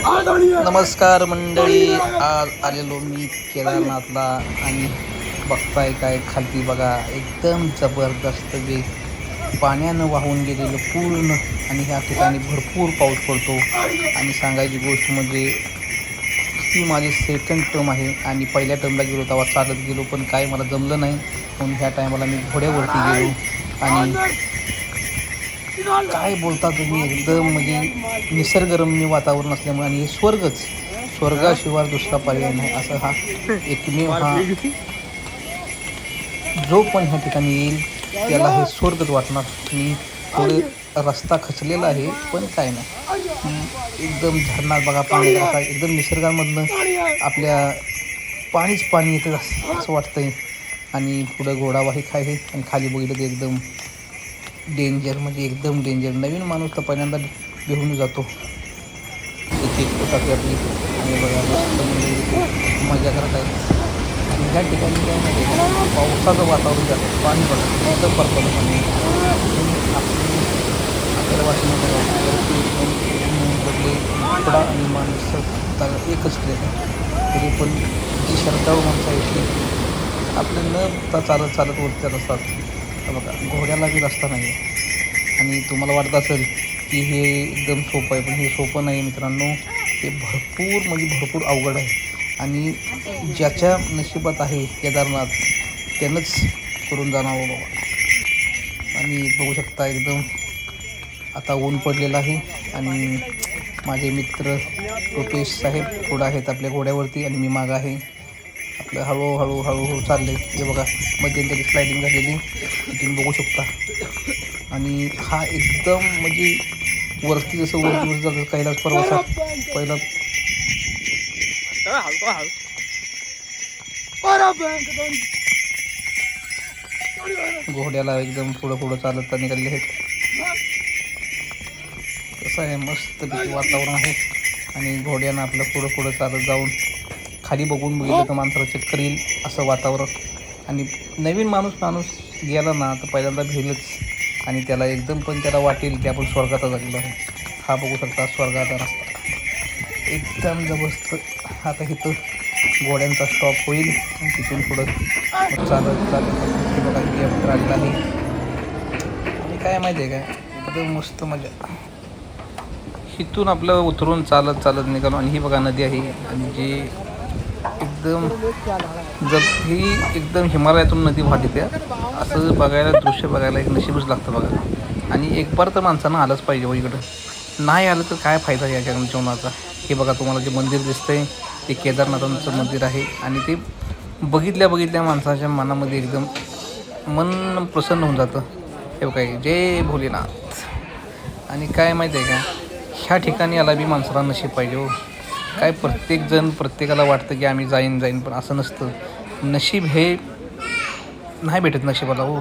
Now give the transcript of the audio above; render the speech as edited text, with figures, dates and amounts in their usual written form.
नमस्कार मंडळी, आज आलेलो मी केदारनाथला आणि बघताय काय खालती बघा, एकदम जबरदस्त जे पाण्यानं वाहून गेलेलं पूर्ण. आणि ह्या ठिकाणी भरपूर पाऊस पडतो. आणि सांगायची गोष्ट म्हणजे ही माझी सेकंड टर्म आहे आणि पहिल्या टर्मला गेलो तेव्हा चालत गेलो, पण काय मला जमलं नाही. म्हणून ह्या टायमाला मी घोड्यावरती गेलो. आणि काय बोलता तुम्ही, एकदम म्हणजे निसर्गरम्य वातावरण असल्यामुळे आणि हे स्वर्गाशिवाय दुसरा पर्याय नाही. असं हा एकमेव हा जो पण ह्या ठिकाणी येईल त्याला हे स्वर्गच वाटणार. मी थोडं रस्ता खचलेला आहे, पण काय नाही, एकदम झरणार बघा पाणी असा एकदम निसर्गामधनं आपल्या पाणीच पाणी येतं असं वाटतंय. आणि पुढं घोडावाही आहे आणि खाली बघितलं तर एकदम डेंजर, म्हणजे एकदम डेंजर. नवीन माणूस तर पहिल्यांदा भेऊन जातो. चेकपोस्ट आपली आणि बघा मस्त म्हणजे मजा करत आहे. आणि ह्या ठिकाणी काय माहिती आहे का, पावसाचं वातावरण जातं, पाणी पडतं एकदम पर्पल पाणी. आपल्याला वाटलं बदले थोडा आणि माणसं एकच ट्रेन आहे, तरी पण जी श्रद्धाळू माणसं आहेत ती आपल्या न बघता चालत वरती असतात. बघा घोड्याला बी रस्ता नाही आहे. आणि तुम्हाला वाटत असेल की हे एकदम सोपं आहे, पण हे सोपं नाही मित्रांनो. हे भरपूर म्हणजे भरपूर अवघड आहे. आणि ज्याच्या नशिबात आहे केदारनाथ त्यानंच करून जाणावं बाबा. आणि बघू शकता एकदम आता ऊन पडलेलं आहे. आणि माझे मित्र रुपेश साहेब पुढं आहेत आपल्या घोड्यावरती आणि मी मागं आहे. आपलं हळूहळू चाललं आहे. हे बघा मध्यंतरी स्लायडिंग झालेली तुम्ही बघू शकता. आणि हा एकदम म्हणजे वरती जसं जातं कैलास पर्वतात पहिला घोड्याला एकदम पुढं चालत निघालेले आहेत. कसं आहे मस्त वातावरण आहे. आणि घोड्यानं आपलं पुढं चालत जाऊन खाली बघितलं तर माणसाला चक्कर येईल असं वातावरण. आणि नवीन माणूस गेला ना तर पहिल्यांदा भिलच. आणि त्याला एकदम पण त्याला वाटेल की आपण स्वर्गात झालेलो आहे. हा बघू शकता स्वर्गाचा रस्ता एकदम जबरदस्त. आता इथं घोड्यांचा स्टॉप होईल आणि तिथून पुढं चालत बघा लेफ्ट आलेला आहे. आणि काय माहिती आहे काय, एकदम मस्त मजा. इथून आपलं उतरून चालत निघालो. आणि ही बघा नदी आहे आणि जी एकदम ही एकदम हिमालयातून नदी वाहते त्या. असं बघायला दृश्य बघायला एक नशीबच लागतं बघा. आणि एक बार तर माणसानं आलंच पाहिजे हो इकडं. नाही आलं तर काय फायदा या जेवणाचा. हे बघा तुम्हाला जे मंदिर दिसतंय ते केदारनाथांचं मंदिर आहे. आणि ते बघितल्या माणसाच्या मनामध्ये एकदम मन प्रसन्न होऊन जातं. हे बघा जय भोलेनाथ. आणि काय माहिती आहे का, ह्या ठिकाणी याला बी माणसाला नशीब पाहिजे हो. काय प्रत्येकाला वाटतं की आम्ही जाईन पण असं नसतं. नशीब हे नाही भेटत नशिबाला हो.